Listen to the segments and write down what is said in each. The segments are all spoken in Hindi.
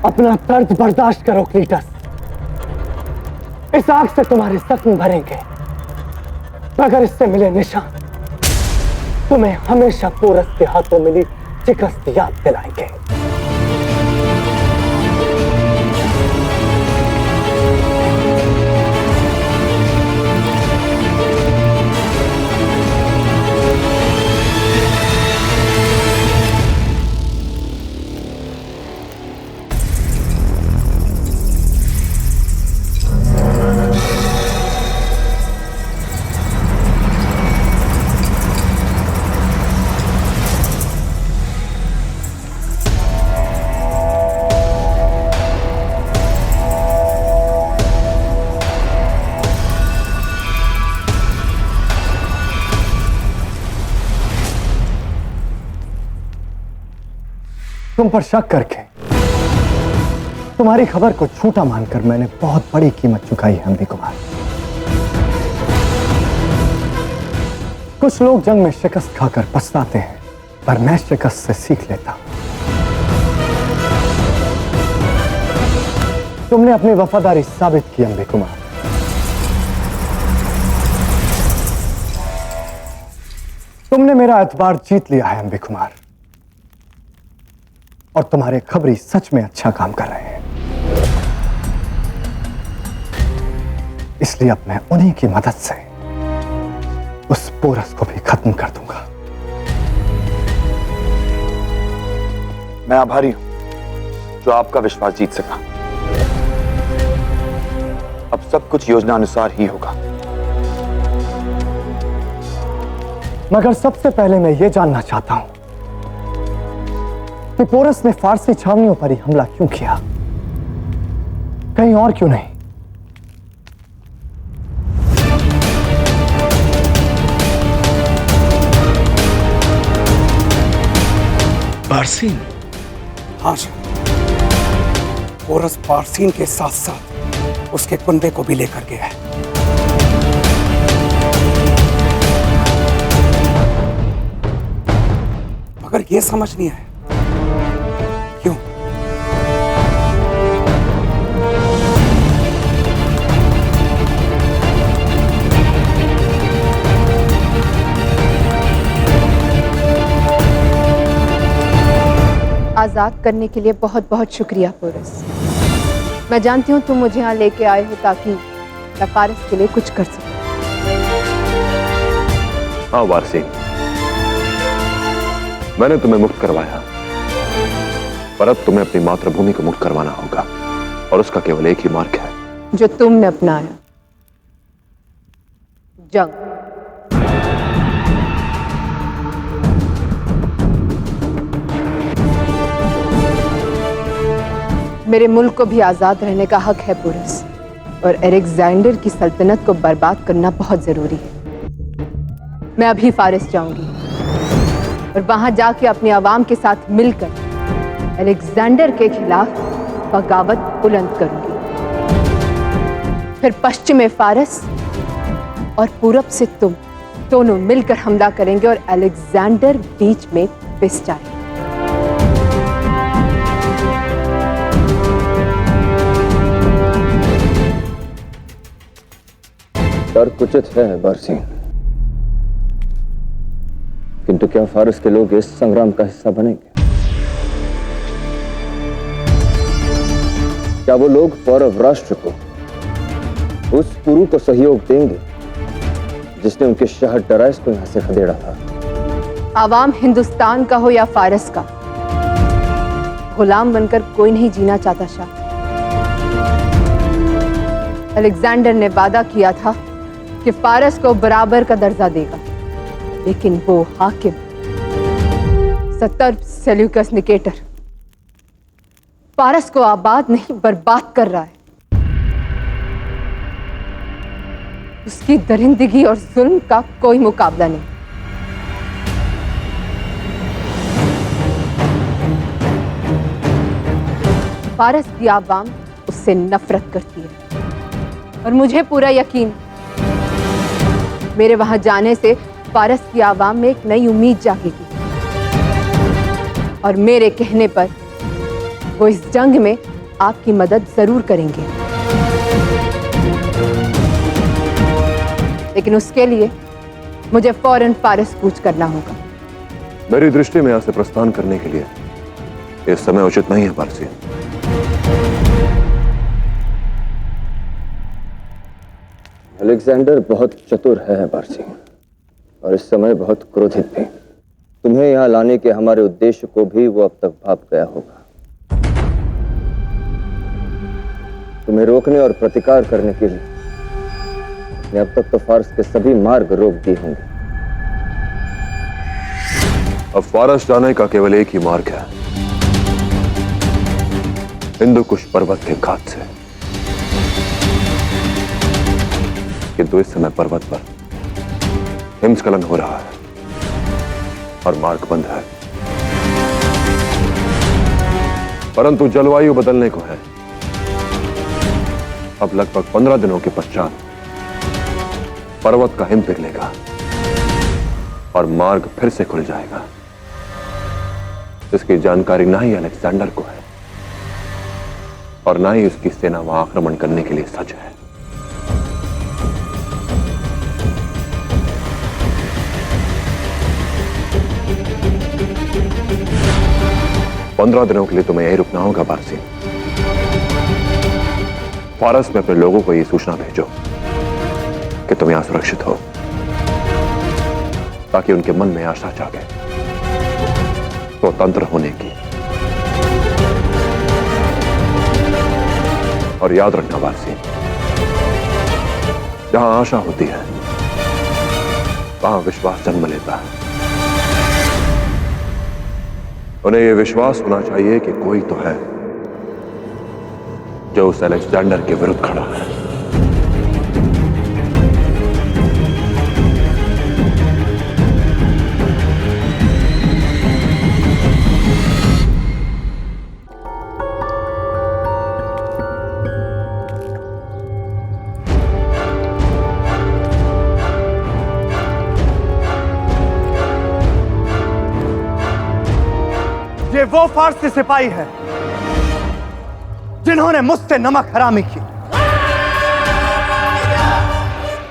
अपना दर्द बर्दाश्त करो क्लीटस। इस आग से तुम्हारे जख्म भरेंगे, मगर इससे मिले निशान तुम्हें हमेशा पोरस के हाथों मिली शिकस्त याद दिलाएंगे। तुम पर शक करके तुम्हारी खबर को झूठा मानकर मैंने बहुत बड़ी कीमत चुकाई है अम्बी कुमार। कुछ लोग जंग में शिकस्त खाकर पछताते हैं, पर मैं शिकस्त से सीख लेता हूं। तुमने अपनी वफादारी साबित की अम्बी कुमार। तुमने मेरा एतबार जीत लिया है अम्बी कुमार, और तुम्हारे खबरी सच में अच्छा काम कर रहे हैं। इसलिए अब मैं उन्हीं की मदद से उस पोरस को भी खत्म कर दूंगा। मैं आभारी हूं जो आपका विश्वास जीत सका। अब सब कुछ योजना अनुसार ही होगा। मगर सबसे पहले मैं यह जानना चाहता हूं कि पोरस ने फारसी छावनियों पर ही हमला क्यों किया, कहीं और क्यों नहीं? पारसीन? हाँ जी, पोरस पारसीन के साथ साथ उसके कुंबे को भी लेकर गया है। मगर यह समझ नहीं आया क्यों? आजाद करने के लिए बहुत बहुत शुक्रिया पोरस। मैं जानती हूँ तुम मुझे यहाँ लेके आए हो ताकि मैं फारस के लिए कुछ कर सकूं। हाँ वारसी, मैंने तुम्हें मुक्त करवाया, पर अब तुम्हें अपनी मातृभूमि को मुक्त करवाना होगा, और उसका केवल एक ही मार्ग है जो तुमने अपनाया, जंग। मेरे मुल्क को भी आजाद रहने का हक है पोरस, और अलेक्जेंडर की सल्तनत को बर्बाद करना बहुत जरूरी है। मैं अभी फारस जाऊंगी और वहां जाके अपने आवाम के साथ मिलकर अलेक्जेंडर के खिलाफ बगावत बुलंद करूंगी। फिर पश्चिम में फारस और पूरब से तुम दोनों मिलकर हमला करेंगे और अलेक्जेंडर बीच में पिस जाएगा। तर्क उचित है बारसीन, किंतु क्या फारस के लोग इस संग्राम का हिस्सा बनेंगे? क्या वो लोग पौरव राष्ट्र को, उस पुरु को सहयोग देंगे जिसने उनके शहर डराइस को यहां से खदेड़ा था? आवाम हिंदुस्तान का हो या फारस का, गुलाम बनकर कोई नहीं जीना चाहता शाह। अलेक्जेंडर ने वादा किया था कि फारस को बराबर का दर्जा देगा, लेकिन वो हाकिम सत्तर सेल्यूकस निकेटर फारस को आबाद नहीं बर्बाद कर रहा है। उसकी दरिंदगी और जुल्म का कोई मुकाबला नहीं। फारस की आवाम उससे नफरत करती है और मुझे पूरा यकीन, मेरे वहां जाने से फारस की आवाम में एक नई उम्मीद जागेगी और मेरे कहने पर वो इस जंग में आपकी मदद जरूर करेंगे। लेकिन उसके लिए मुझे फौरन फारस कूच करना होगा। मेरी दृष्टि में यहां से प्रस्थान करने के लिए इस समय उचित नहीं है पारसी। अलेक्जेंडर बहुत चतुर है पारसी, और इस समय बहुत क्रोधित भी। तुम्हें यहाँ लाने के हमारे उद्देश्य को भी वो अब तक भाप गया होगा। तुम्हें रोकने और प्रतिकार करने के लिए उसने अब तक तो फारस के सभी मार्ग रोक दिए होंगे। अब फारस जाने का केवल एक ही मार्ग है, हिंदुकुश पर्वत के घाट से। किंतु इस समय पर्वत पर हिमस्खलन हो रहा है और मार्ग बंद है। परंतु जलवायु बदलने को है। अब लगभग 15 दिनों के पश्चात पर्वत का हिम पिघलेगा और मार्ग फिर से खुल जाएगा। इसकी जानकारी ना ही अलेक्जेंडर को है और ना ही उसकी सेना वहां आक्रमण करने के लिए सज्ज है। पंद्रह दिनों के लिए तुम्हें यही रुकना होगा पारसी। फारस में अपने लोगों को यह सूचना भेजो कि तुम यहां सुरक्षित हो, ताकि उनके मन में आशा जागे स्वतंत्र होने की। और याद रखना पारसी, जहां आशा होती है वहां विश्वास जन्म लेता है। उन्हें यह विश्वास होना चाहिए कि कोई तो है जो उस अलेक्जेंडर के विरुद्ध खड़ा है। ये वो फारसी सिपाही है जिन्होंने मुझसे नमक हरामी की।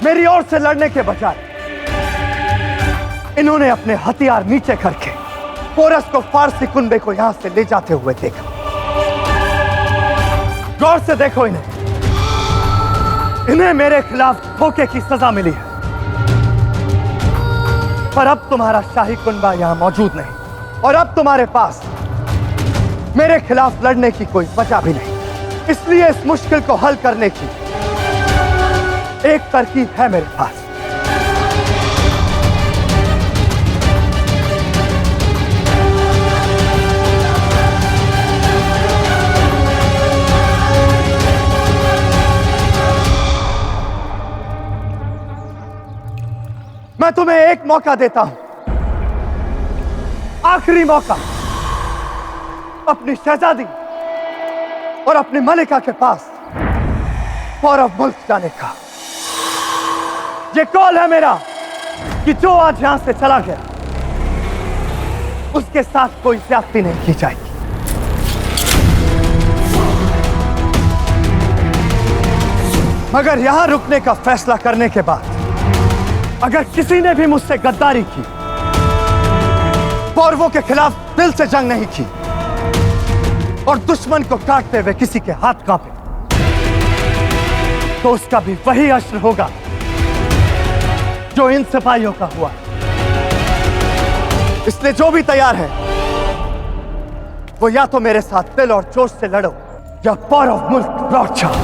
मेरी ओर से लड़ने के बजाय इन्होंने अपने हथियार नीचे करके पोरस को फारसी कुनबे को यहां से ले जाते हुए देखा। गौर से देखो इन्हें मेरे खिलाफ धोखे की सजा मिली है। पर अब तुम्हारा शाही कुनबा यहां मौजूद नहीं और अब तुम्हारे पास मेरे खिलाफ लड़ने की कोई वजह भी नहीं। इसलिए इस मुश्किल को हल करने की एक तरकीब है मेरे पास। मैं तुम्हें एक मौका देता हूं, आखिरी मौका, अपनी शहजादी और अपनी मलिका के पास पौरव मुल्क जाने का। ये कॉल है मेरा कि जो आज यहां से चला गया उसके साथ कोई ज्यादती नहीं की जाएगी। मगर यहां रुकने का फैसला करने के बाद अगर किसी ने भी मुझसे गद्दारी की, पौरवों के खिलाफ दिल से जंग नहीं की और दुश्मन को काटते हुए किसी के हाथ कांपे, तो उसका भी वही अश्र होगा जो इन सिपाहियों का हुआ। इसलिए जो भी तैयार है वो या तो मेरे साथ दिल और जोश से लड़ो या पावर ऑफ मुल्क लौट जाओ।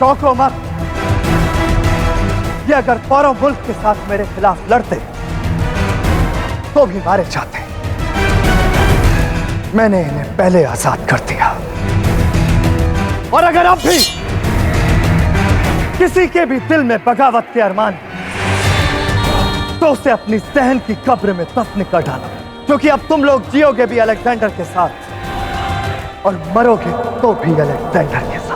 चौंको मत। ये अगर पावर मुल्क के साथ मेरे खिलाफ लड़ते तो भी मारे जाते। मैंने इन्हें पहले आजाद कर दिया और अगर अब भी किसी के भी दिल में बगावत के अरमान तो उसे अपनी सहन की कब्र में दफन कर डालो, क्योंकि अब तुम लोग जियोगे भी अलेक्जेंडर के साथ और मरोगे तो भी अलेक्जेंडर के साथ।